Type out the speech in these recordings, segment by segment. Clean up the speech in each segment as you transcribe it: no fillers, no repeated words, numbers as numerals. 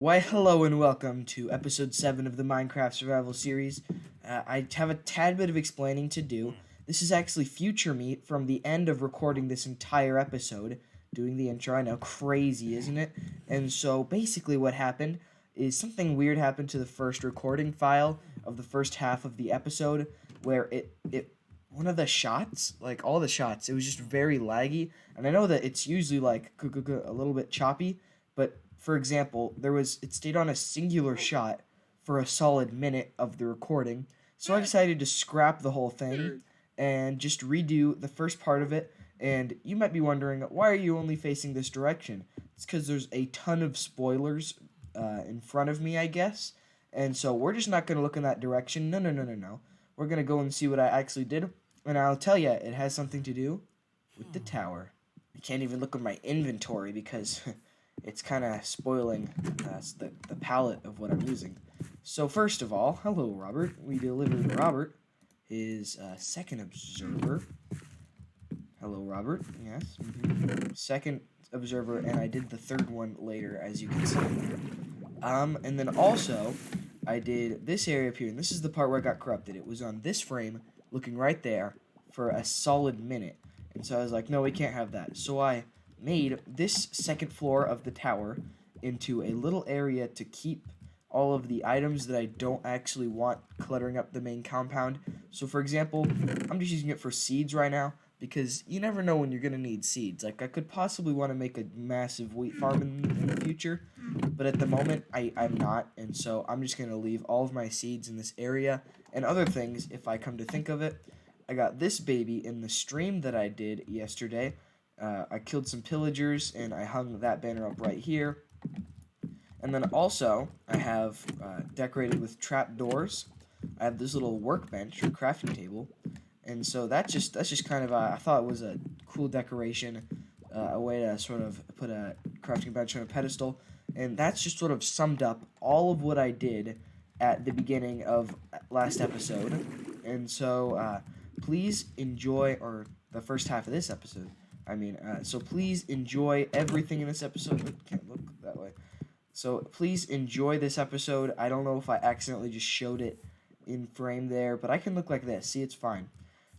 Why, hello and welcome to episode 7 of the Minecraft Survival Series. I have a tad bit of explaining to do. This is actually future me from the end of recording this entire episode, doing the intro. I know, crazy, isn't it? And so basically what happened is something weird happened to the first recording file of the first half of the episode, where one of the shots, like all the shots, it was just very laggy. And I know that it's usually like a little bit choppy, but for example, it stayed on a singular shot for a solid minute of the recording. So I decided to scrap the whole thing and just redo the first part of it. And you might be wondering, why are you only facing this direction? It's because there's a ton of spoilers in front of me, I guess. And so we're just not going to look in that direction. No, no, no, no, no. We're going to go and see what I actually did. And I'll tell you, it has something to do with the tower. I can't even look at my inventory because it's kind of spoiling the palette of what I'm using. So first of all, hello Robert. We delivered Robert his second observer. Hello Robert. Yes. Second observer, and I did the third one later, as you can see. And then also I did this area up here, and this is the part where I got corrupted. It was on this frame, looking right there, for a solid minute. And so I was like, no, we can't have that. So I made this second floor of the tower into a little area to keep all of the items that I don't actually want cluttering up the main compound. So for example, I'm just using it for seeds right now because you never know when you're going to need seeds. Like I could possibly want to make a massive wheat farm in the future, but at the moment I'm not, and so I'm just going to leave all of my seeds in this area and other things if I come to think of it. I got this baby in the stream that I did yesterday. I killed some pillagers, and I hung that banner up right here. And then also, I have decorated with trap doors. I have this little workbench or crafting table, and so that's just kind of I thought it was a cool decoration, a way to sort of put a crafting bench on a pedestal, and that's just sort of summed up all of what I did at the beginning of last episode. And so please enjoy, or the first half of this episode. So please enjoy everything in this episode. Can't look that way. So please enjoy this episode. I don't know if I accidentally just showed it in frame there, but I can look like this. See, it's fine.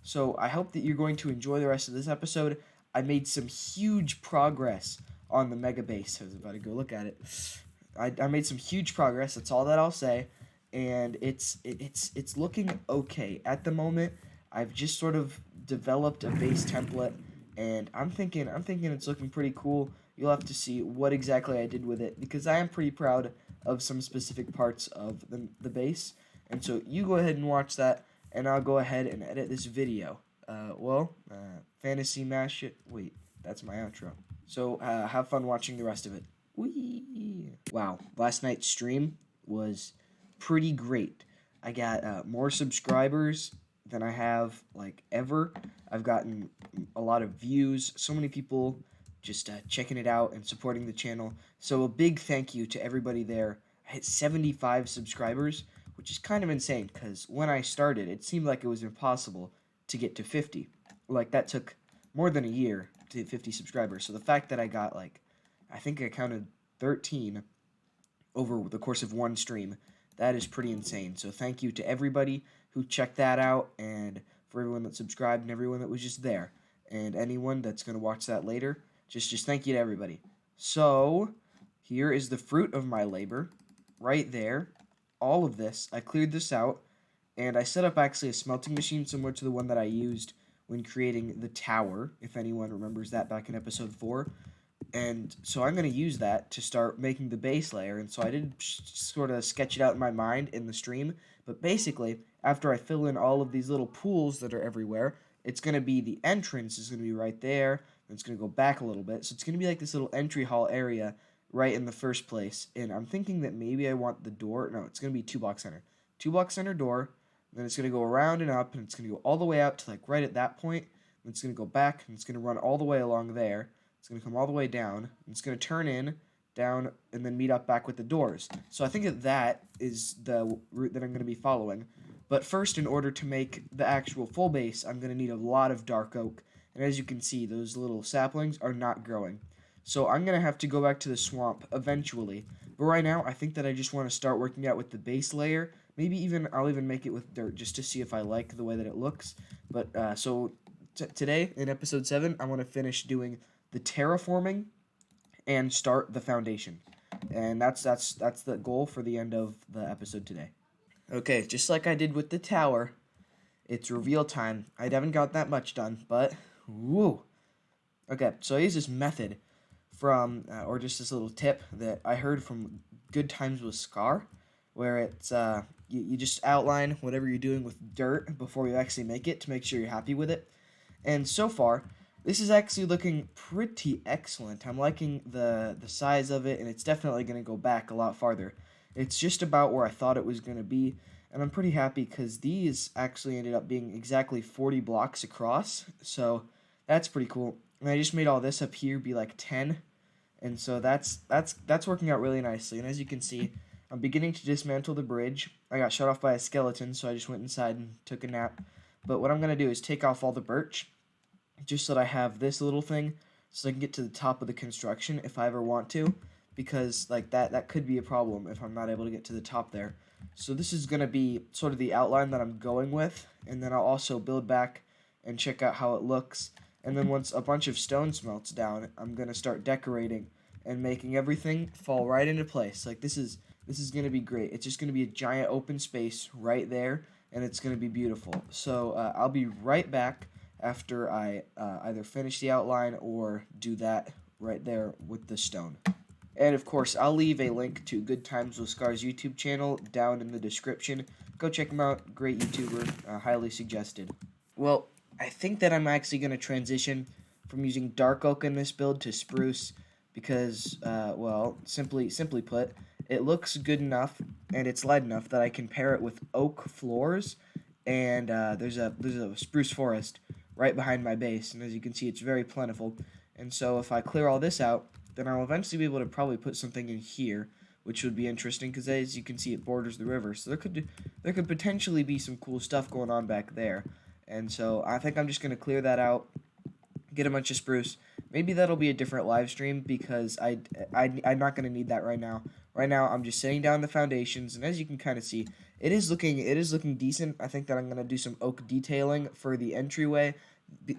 So I hope that you're going to enjoy the rest of this episode. I made some huge progress on the mega base. I was about to go look at it. I made some huge progress. That's all that I'll say, and it's looking okay at the moment. I've just sort of developed a base template, and I'm thinking it's looking pretty cool. You'll have to see what exactly I did with it, because I am pretty proud of some specific parts of the base. And so you go ahead and watch that, and I'll go ahead and edit this video. Fantasy mash it. Wait, that's my outro. So have fun watching the rest of it. Whee! Wow, last night's stream was pretty great. I got more subscribers than I have like ever. I've gotten a lot of views. So many people just checking it out and supporting the channel. So a big thank you to everybody there. I hit 75 subscribers, which is kind of insane because when I started, it seemed like it was impossible to get to 50. Like that took more than a year to hit 50 subscribers. So the fact that I got I think I counted 13 over the course of one stream, that is pretty insane. So thank you to everybody who checked that out, and for everyone that subscribed and everyone that was just there, and anyone that's going to watch that later. Just thank you to everybody. So here is the fruit of my labor right there. All of this, I cleared this out, and I set up actually a smelting machine similar to the one that I used when creating the tower, if anyone remembers that back in episode 4. And so I'm going to use that to start making the base layer. And so I did sort of sketch it out in my mind in the stream. But basically, after I fill in all of these little pools that are everywhere, it's going to be the entrance is going to be right there. And it's going to go back a little bit. So it's going to be like this little entry hall area right in the first place. And I'm thinking that maybe I want the door. No, it's going to be 2-block center. 2-block center door. Then it's going to go around and up. And it's going to go all the way out to like right at that point. And it's going to go back. And it's going to run all the way along there. It's going to come all the way down, and it's going to turn in, down, and then meet up back with the doors. So I think that is the route that I'm going to be following. But first, in order to make the actual full base, I'm going to need a lot of dark oak. And as you can see, those little saplings are not growing. So I'm going to have to go back to the swamp eventually, But right now, I think that I just want to start working out with the base layer. Maybe even I'll even make it with dirt just to see if I like the way that it looks. But so today in episode 7, I want to finish doing the terraforming and start the foundation. And that's the goal for the end of the episode today. Okay, just like I did with the tower, it's reveal time. I haven't got that much done, but woo. Okay, so I use this method from, or just this little tip that I heard from Good Times with Scar, where it's you just outline whatever you're doing with dirt before you actually make it to make sure you're happy with it. And so far, this is actually looking pretty excellent. I'm liking the size of it, and it's definitely going to go back a lot farther. It's just about where I thought it was going to be, and I'm pretty happy because these actually ended up being exactly 40 blocks across, so that's pretty cool. And I just made all this up here be like 10, and so that's working out really nicely. And as you can see, I'm beginning to dismantle the bridge. I got shut off by a skeleton, so I just went inside and took a nap. But what I'm going to do is take off all the birch, just so that I have this little thing, so I can get to the top of the construction if I ever want to, because like that could be a problem if I'm not able to get to the top there. So this is going to be sort of the outline that I'm going with, and then I'll also build back and check out how it looks. And then once a bunch of stone smelts down, I'm going to start decorating and making everything fall right into place. Like this is going to be great. It's just going to be a giant open space right there, and it's going to be beautiful. So I'll be right back after I either finish the outline or do that right there with the stone. And of course, I'll leave a link to Good Times with Scar's YouTube channel down in the description. Go check him out. Great YouTuber. Highly suggested. Well, I think that I'm actually going to transition from using dark oak in this build to spruce because, well, simply put, it looks good enough and it's light enough that I can pair it with oak floors, and there's a spruce forest right behind my base, and as you can see, it's very plentiful. And so if I clear all this out, then I'll eventually be able to probably put something in here, which would be interesting because as you can see, it borders the river, so there could potentially be some cool stuff going on back there. And so I think I'm just going to clear that out, get a bunch of spruce. Maybe that'll be a different live stream because I'm not going to need that right now. Right now, I'm just setting down the foundations, and as you can kind of see, it is looking decent. I think that I'm going to do some oak detailing for the entryway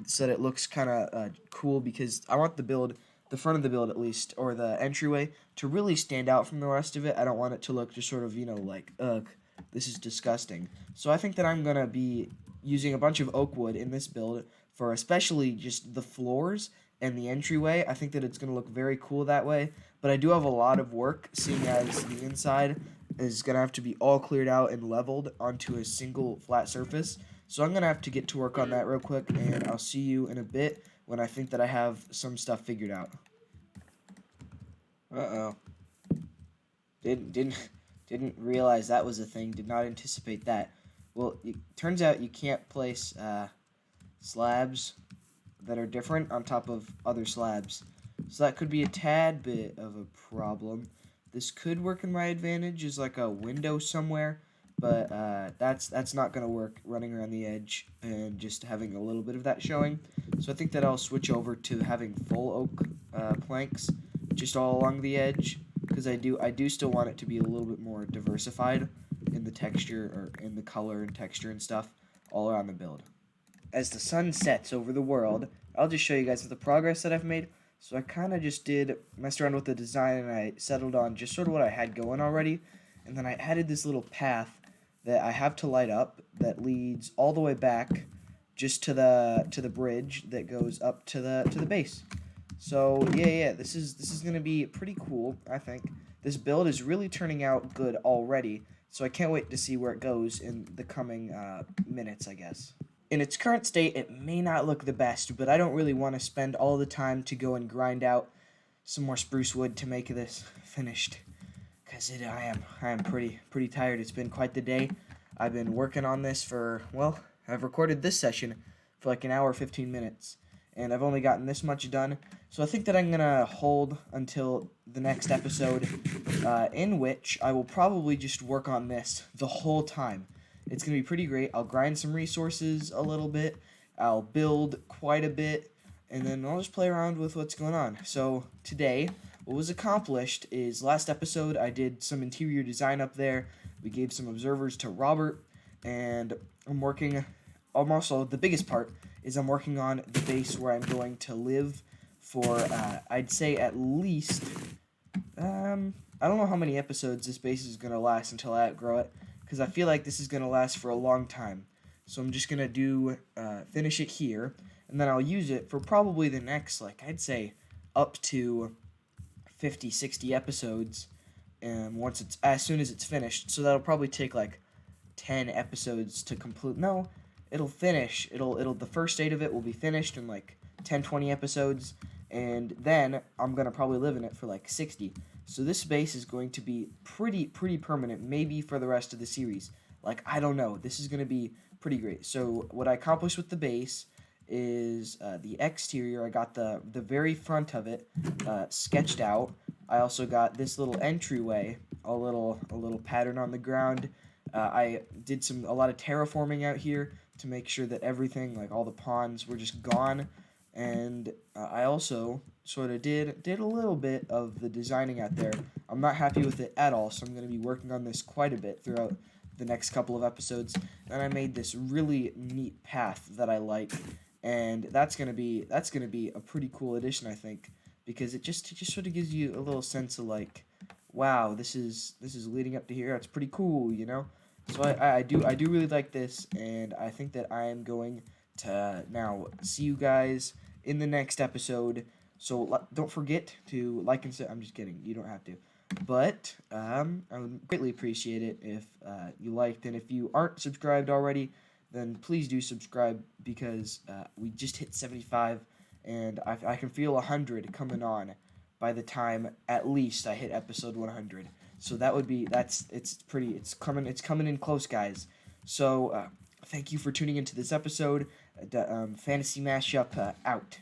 so that it looks kind of cool, because I want the front of the build at least, or the entryway, to really stand out from the rest of it. I don't want it to look just sort of, like, ugh, this is disgusting. So I think that I'm going to be using a bunch of oak wood in this build for especially just the floors and the entryway. I think that it's going to look very cool that way, but I do have a lot of work, seeing as the inside is going to have to be all cleared out and leveled onto a single flat surface. So I'm going to have to get to work on that real quick, and I'll see you in a bit when I think that I have some stuff figured out. Uh-oh. Didn't realize that was a thing. Did not anticipate that. Well, it turns out you can't place slabs that are different on top of other slabs. So that could be a tad bit of a problem. This could work in my advantage as like a window somewhere, but that's not going to work running around the edge and just having a little bit of that showing. So I think that I'll switch over to having full oak planks just all along the edge, because I do still want it to be a little bit more diversified in the texture, or in the color and texture and stuff all around the build. As the sun sets over the world, I'll just show you guys the progress that I've made. So I kind of just messed around with the design, and I settled on just sort of what I had going already, and then I added this little path that I have to light up that leads all the way back just to the bridge that goes up to the base. So yeah, this is gonna be pretty cool. I think this build is really turning out good already, so I can't wait to see where it goes in the coming minutes, I guess. In its current state, it may not look the best, but I don't really want to spend all the time to go and grind out some more spruce wood to make this finished, because I am pretty tired. It's been quite the day. I've been working on this for, well, I've recorded this session for like an hour 15 minutes, and I've only gotten this much done. So I think that I'm gonna hold until the next episode, in which I will probably just work on this the whole time. It's going to be pretty great. I'll grind some resources a little bit. I'll build quite a bit. And then I'll just play around with what's going on. So today, what was accomplished is last episode I did some interior design up there. We gave some observers to Robert, and I'm working. Also, the biggest part is I'm working on the base where I'm going to live for. I'd say at least. I don't know how many episodes this base is gonna last until I outgrow it, because I feel like this is gonna last for a long time. So I'm just gonna finish it here, and then I'll use it for probably the next, like, I'd say up to 50, 60 episodes, once it's as soon as it's finished. So that'll probably take like 10 episodes to complete. No, it'll finish. It'll the first 8 of it will be finished in like 10, 20 episodes, and then I'm gonna probably live in it for like 60. So this base is going to be pretty permanent, maybe for the rest of the series. Like, I don't know. This is gonna be pretty great. So what I accomplished with the base is the exterior. I got the very front of it sketched out. I also got this little entryway, a little pattern on the ground. I did a lot of terraforming out here to make sure that everything, like all the ponds, were just gone. And I also sort of did a little bit of the designing out there. I'm not happy with it at all, so I'm going to be working on this quite a bit throughout the next couple of episodes. And I made this really neat path that I like, and that's gonna be a pretty cool addition, I think, because it just sort of gives you a little sense of like, wow, this is leading up to here. It's pretty cool, you know. So I do really like this, and I think that I am going to now see you guys in the next episode. So don't forget to like and I'm just kidding. You don't have to. But I would greatly appreciate it if you liked, and if you aren't subscribed already, then please do subscribe, because we just hit 75, and I can feel 100 coming on by the time at least I hit episode 100. So it's coming in close, guys. So thank you for tuning into this episode. Fantasy Mashup out.